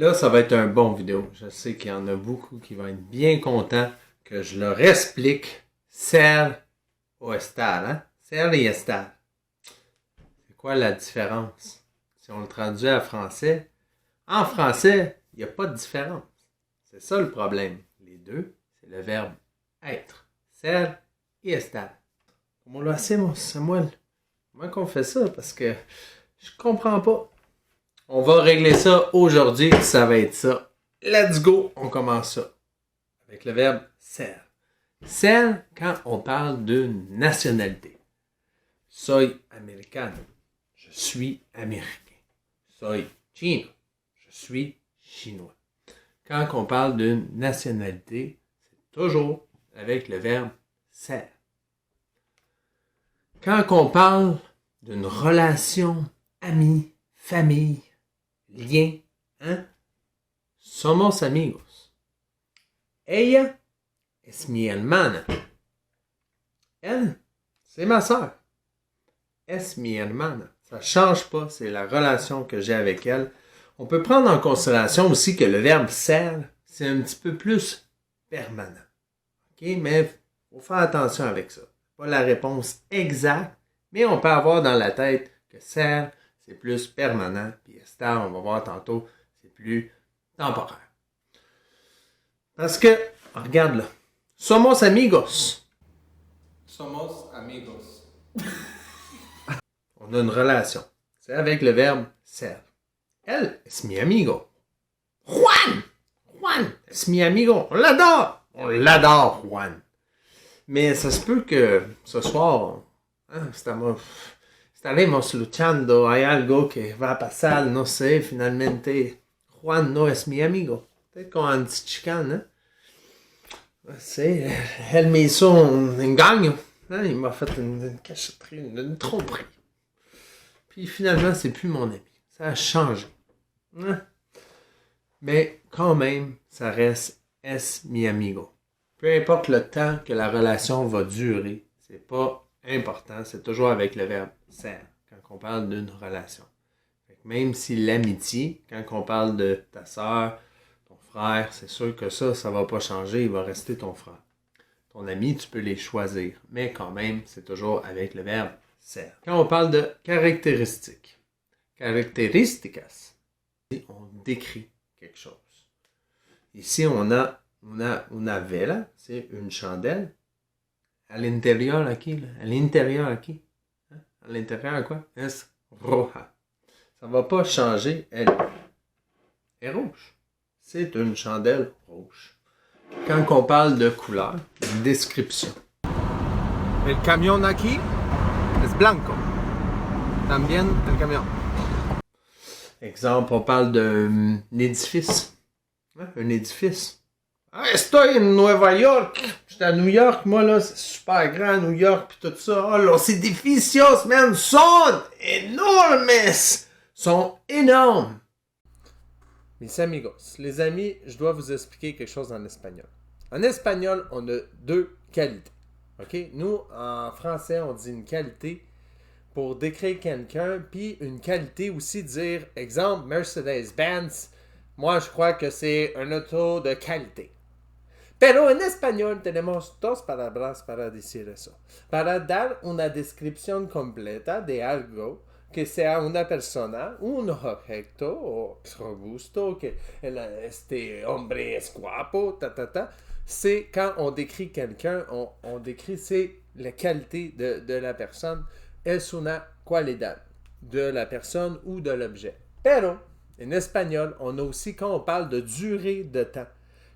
Là, ça va être un bon vidéo. Je sais qu'il y en a beaucoup qui vont être bien contents que je leur explique ser o estar. Hein? Ser et estar. C'est quoi la différence? Si on le traduit en français, il n'y a pas de différence. C'est ça le problème. Les deux, c'est le verbe être. Ser et estar. Comment on l'a assez, mon Samuel? Comment qu'on fait ça? Parce que je comprends pas. On va régler ça aujourd'hui, ça va être ça. Let's go, on commence ça. Avec le verbe ser. Ser quand on parle d'une nationalité. Soy americano. Je suis américain. Soy chino. Je suis chinois. Quand on parle d'une nationalité, c'est toujours avec le verbe ser. Quand on parle d'une relation amie, famille, lien, hein? Somos amigos. Ella es mi hermana. Elle, c'est ma sœur. Es mi hermana. Ça ne change pas, c'est la relation que j'ai avec elle. On peut prendre en considération aussi que le verbe ser, c'est un petit peu plus permanent. OK? Mais il faut faire attention avec ça. Pas la réponse exacte, mais on peut avoir dans la tête que ser, c'est plus permanent, puis estar, on va voir tantôt, c'est plus temporaire. Parce que, regarde là, somos amigos. Somos amigos. On a une relation. C'est avec le verbe ser. Elle es mi amigo. Juan es mi amigo. On l'adore, Juan. Mais ça se peut que ce soir, estaremos luchando, hay algo que va a pasar, no sé, finalmente, Juan no es mi amigo. Peut-être qu'on a une petite chicane, hein? C'est, elle me hizo un engaño, hein? Il m'a fait une cachotterie, une tromperie. Puis finalement, c'est plus mon ami. Ça a changé. Hein? Mais quand même, ça reste es mi amigo. Peu importe le temps que la relation va durer, c'est pas important, c'est toujours avec le verbe ser quand on parle d'une relation. Même si l'amitié, quand on parle de ta sœur, ton frère, c'est sûr que ça va pas changer, il va rester ton frère. Ton ami, tu peux les choisir, mais quand même, c'est toujours avec le verbe ser. Quand on parle de caractéristiques, características, on décrit quelque chose. Ici, on a una vela, c'est une chandelle. À l'intérieur, aquí, là. À l'intérieur, aquí. Hein? À l'intérieur, quoi? Es roja. Ça ne va pas changer. Elle est rouge. C'est une chandelle rouge. Quand on parle de couleur, une description. El camión aquí es blanco. También el camión. Exemple, on parle d'un édifice. Hein? Un édifice. Ah, estoy en Nueva York. J'étais à New York, moi, là, c'est super grand, New York, pis tout ça. Oh, los edificios, man, son enormes. Sont énormes. Mis amigos, les amis, je dois vous expliquer quelque chose en espagnol. En espagnol, on a deux qualités. OK? Nous, en français, on dit une qualité pour décrire quelqu'un, puis une qualité aussi dire, exemple, Mercedes-Benz, moi, je crois que c'est un auto de qualité. Pero en español tenemos dos palabras para decir eso. Para dar una descripción completa de algo que sea una persona, un objeto o robusto, que este hombre es guapo, c'est quand on décrit quelqu'un, on décrit c'est la qualité de la personne, es una cualidad de la personne ou de l'objet. Pero en espagnol, on a aussi quand on parle de durée de temps.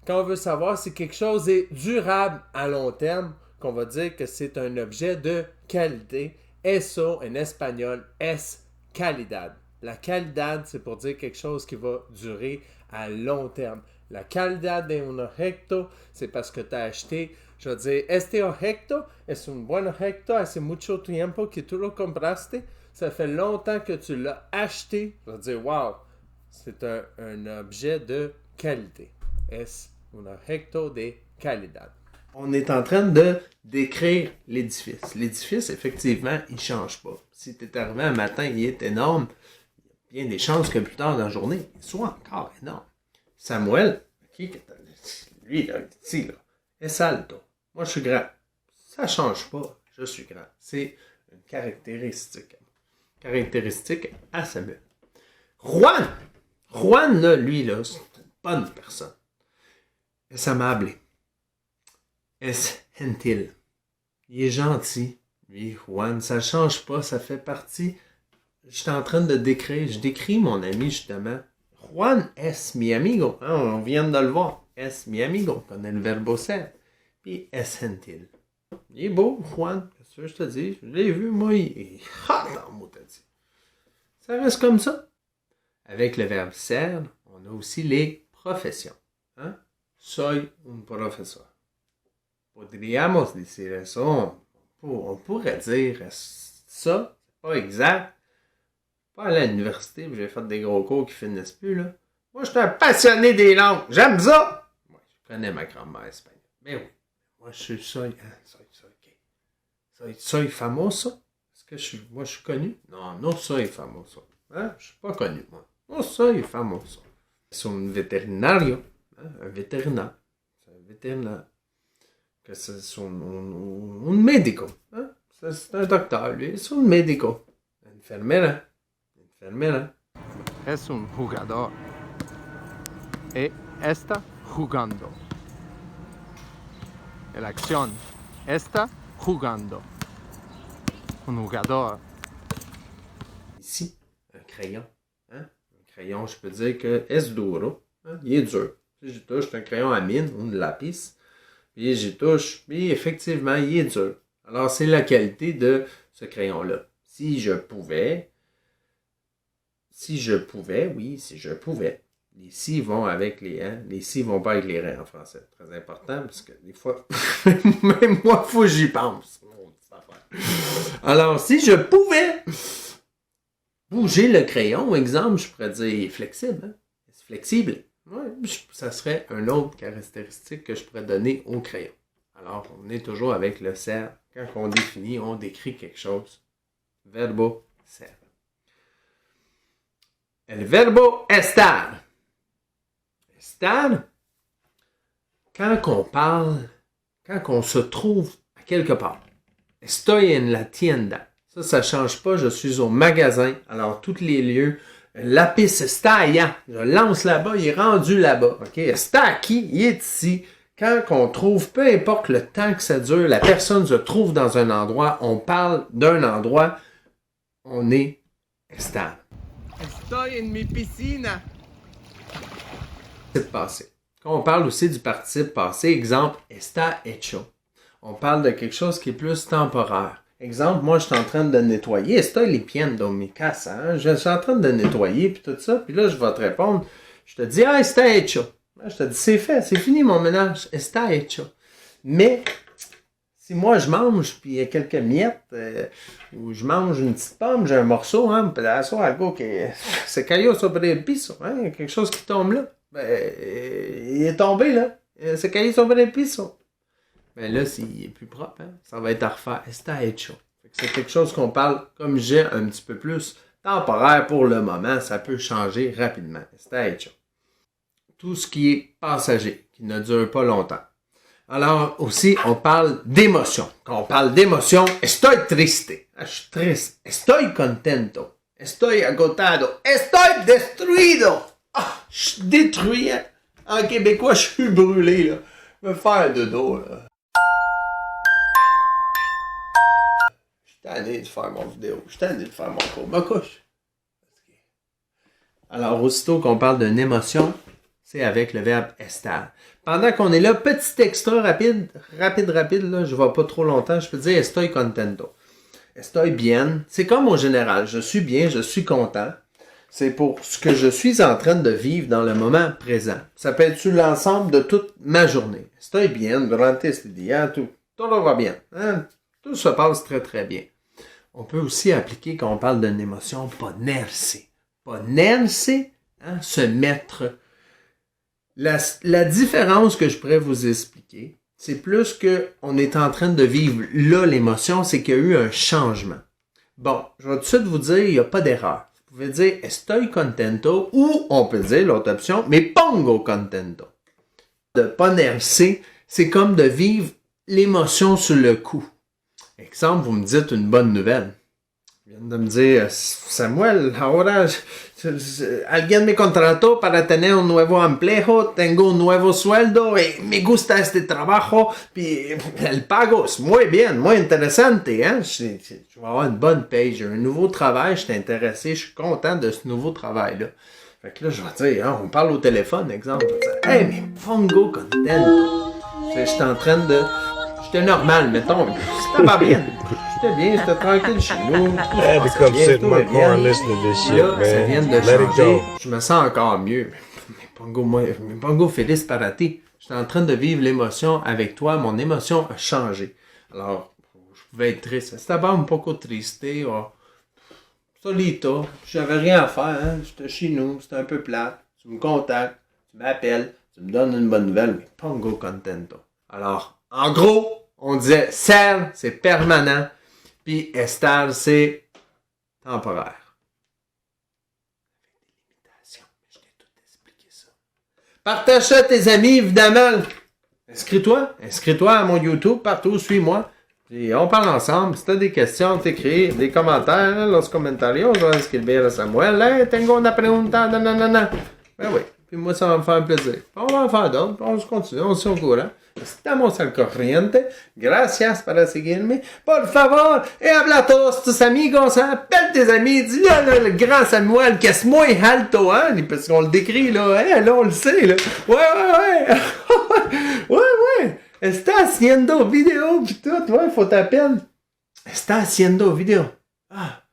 Quand on veut savoir si quelque chose est durable à long terme, qu'on va dire que c'est un objet de qualité. Eso, en espagnol, es calidad. La calidad, c'est pour dire quelque chose qui va durer à long terme. La calidad de un objeto, c'est parce que tu as acheté, je veux dire, este objeto es un buen objeto, hace mucho tiempo que tu lo compraste, ça fait longtemps que tu l'as acheté. Je veux dire, wow, c'est un objet de qualité. Es un objeto de calidad. On est en train de décrire l'édifice. L'édifice, effectivement, il ne change pas. Si tu es arrivé un matin, il est énorme. Il y a bien des chances que plus tard dans la journée, il soit encore énorme. Samuel, lui, là, ici, là, es alto. Moi, je suis grand. Ça ne change pas. Je suis grand. C'est une caractéristique. Caractéristique à Samuel. Juan! Juan, là, lui, là, c'est une bonne personne. Es amable. Es gentil. Il est gentil. Lui, Juan, ça ne change pas. Ça fait partie. Je suis en train de décrire. Je décris mon ami, justement. Juan es mi amigo. Hein, on vient de le voir. Es mi amigo. On connaît le verbe ser. Puis es gentil. Il est beau, Juan. Qu'est-ce que je te dis? Je l'ai vu, moi. Il est hot dans mon tête. Ça reste comme ça. Avec le verbe ser, on a aussi les professions. Hein? Soy un profesor. Podríamos decir eso. On pourrait dire ça. C'est pas exact. Pas aller à l'université, j'ai fait des gros cours qui finissent plus, là. Moi, je suis un passionné des langues. J'aime ça! Moi, je connais ma grand-mère espagnole. Mais oui. Moi, je suis soy famoso? Est-ce que moi, je suis connu? Non, no soy famoso. Hein? Je suis pas connu, moi. No soy famoso. C'est un vétérinario. Hein? Un vétérinaire. C'est un vétérinaire. Que c'est un médico. Hein? C'est un docteur, lui. C'est un médico. Enfermera. Enfermera. Es un jugador. Et está jugando. La acción. Está jugando. Un jugador. Ici, un crayon. Hein? Un crayon, je peux dire que es duro. Hein? Il est dur. Si j'y touche, c'est un crayon à mine, ou une lapis. Puis j'y touche, puis effectivement, il est dur. Alors, c'est la qualité de ce crayon-là. Si je pouvais, oui, si je pouvais. Les si vont avec les hein. Les si vont pas avec les reins en français. Très important, parce que des fois, même moi, il faut que j'y pense. Alors, si je pouvais bouger le crayon, exemple, je pourrais dire flexible. Hein? C'est flexible. Ouais, ça serait une autre caractéristique que je pourrais donner au crayon. Alors, on est toujours avec le ser. Quand on définit, on décrit quelque chose. Verbo ser. El verbo estar. Estar, quand on se trouve à quelque part. Estoy en la tienda. Ça ne change pas. Je suis au magasin. Alors, tous les lieux. Lapis está allá. Je lance là-bas. Il est rendu là-bas. OK? Está aquí. Il est ici. Quand on trouve, peu importe le temps que ça dure, la personne se trouve dans un endroit. On parle d'un endroit. On est estar. Estoy en mi piscina. Passé. Quand on parle aussi du participe passé, exemple, está hecho. On parle de quelque chose qui est plus temporaire. Exemple, moi, je suis en train de nettoyer. Estoy limpiando mi casa. Hein? Je suis en train de nettoyer, puis tout ça. Puis là, je vais te répondre. Je te dis, está hecho. Là, je te dis, c'est fait, c'est fini mon ménage. Está hecho. Mais, si moi, je mange, puis il y a quelques miettes, ou je mange une petite pomme, j'ai un morceau, hein, un pedazo, algo que se cayó sobre el piso. Hein? Il y a quelque chose qui tombe là. Ben, il est tombé, là. C'est caillé sur le piso. Mais là, s'il est plus propre, hein, ça va être à refaire. Está hecho. C'est quelque chose qu'on parle, comme j'ai un petit peu plus temporaire pour le moment. Ça peut changer rapidement. Está hecho. Tout ce qui est passager, qui ne dure pas longtemps. Alors, aussi, on parle d'émotion. Quand on parle d'émotion, estoy triste. Je suis triste. Estoy contento. Estoy agotado. Estoy destruido. Ah, je suis détruit. Hein? En québécois, je suis brûlé, là. Me faire de dos, là. Je suis tanné de faire mon vidéo. Je suis tanné de faire mon cours. Ma couche. Alors, aussitôt qu'on parle d'une émotion, c'est avec le verbe estar. Pendant qu'on est là, petit extra rapide, là, je ne vais pas trop longtemps, je peux dire estoy contento. Estoy bien. C'est comme au général. Je suis bien, je suis content. C'est pour ce que je suis en train de vivre dans le moment présent. Ça peut être sur l'ensemble de toute ma journée. Estoy bien durante este día, tout va bien. Hein? Tout se passe très très bien. On peut aussi appliquer quand on parle d'une émotion, ponerse. Ponerse, hein? Se mettre. La différence que je pourrais vous expliquer, c'est plus qu'on est en train de vivre là l'émotion, c'est qu'il y a eu un changement. Bon, je vais tout de suite vous dire, il n'y a pas d'erreur. Vous pouvez dire estoy contento ou on peut dire l'autre option, me pongo contento. De ponerse, c'est comme de vivre l'émotion sur le coup. Exemple, vous me dites une bonne nouvelle. Vous venez de me dire, Samuel, ahora alguien me contrató para tener un nuevo empleo, tengo un nuevo sueldo y me gusta este trabajo, puis el pago es muy bien, muy interesante, hein? Je vais avoir une bonne paye, j'ai un nouveau travail, je suis intéressé, je suis content de ce nouveau travail-là. Fait que là, je vais dire, hein, on parle au téléphone, exemple, hey, mais pongo contento. J'étais en train de... J'étais normal, mettons, c'était pas bien. J'étais bien, c'était tranquille chez nous. I had to come sit in my car and listen to this shit, Là, ça vient man. de Let it changer. go. Je me sens encore mieux. Mais Pongo, feliz para ti. J'étais en train de vivre l'émotion avec toi. Mon émotion a changé. Alors, je pouvais être triste. C'était un poco triste. Oh, solito. J'avais rien à faire. Hein? J'étais chez nous. C'était un peu plate. Tu me contactes. Tu m'appelles. Tu me donnes une bonne nouvelle. Mais Pongo contento. Alors, en gros, on disait ser, c'est permanent. Puis estar, c'est temporaire. Je t'ai tout expliqué ça. Partage ça à tes amis, évidemment. Inscris-toi à mon YouTube, partout, suis-moi. Et on parle ensemble. Si tu as des questions, t'écris des commentaires, los comentarios, je vais escribir a Samuel. Hey, tengo una pregunta, nanana. Ben oui, puis moi, ça va me faire plaisir. On va en faire d'autres, on se continue, on se au courant. Estamos al corriente. Gracias para seguirme. Por favor, et habla a todos tus amigos, hein? Appelle tes amis, dis-le, le grand Samuel, que es muy alto, hein? Parce qu'on le décrit, là, hein? Là, on le sait, là. Ouais. ouais. Está haciendo video, pis tout, ouais, faut t'appeler. Está haciendo video. Ah,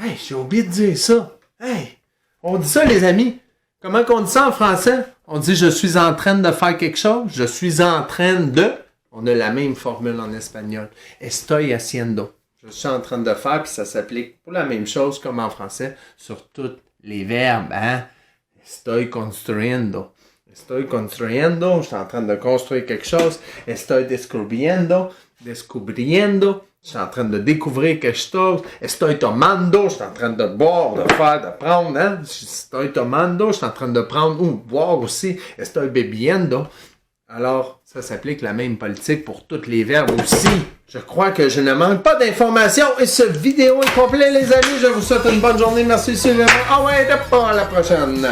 hey, j'ai oublié de dire ça. Hey, on dit ça, les amis. Comment qu'on dit ça en français? On dit « je suis en train de faire quelque chose »,« je suis en train de ». On a la même formule en espagnol. « Estoy haciendo ». Je suis en train de faire, puis ça s'applique pour la même chose comme en français sur tous les verbes. Hein? « Estoy construyendo ». Estoy construyendo, je suis en train de construire quelque chose. Estoy descubriendo, descubriendo. Je suis en train de découvrir quelque chose. Estoy tomando, je suis en train de boire, de faire, de prendre. Hein? Estoy tomando, je suis en train de prendre ou boire aussi. Estoy bebiendo. Alors, ça s'applique la même politique pour tous les verbes aussi. Je crois que je ne manque pas d'informations et ce vidéo est complet, les amis. Je vous souhaite une bonne journée. Merci, Sylvain. Ah ouais, à la prochaine.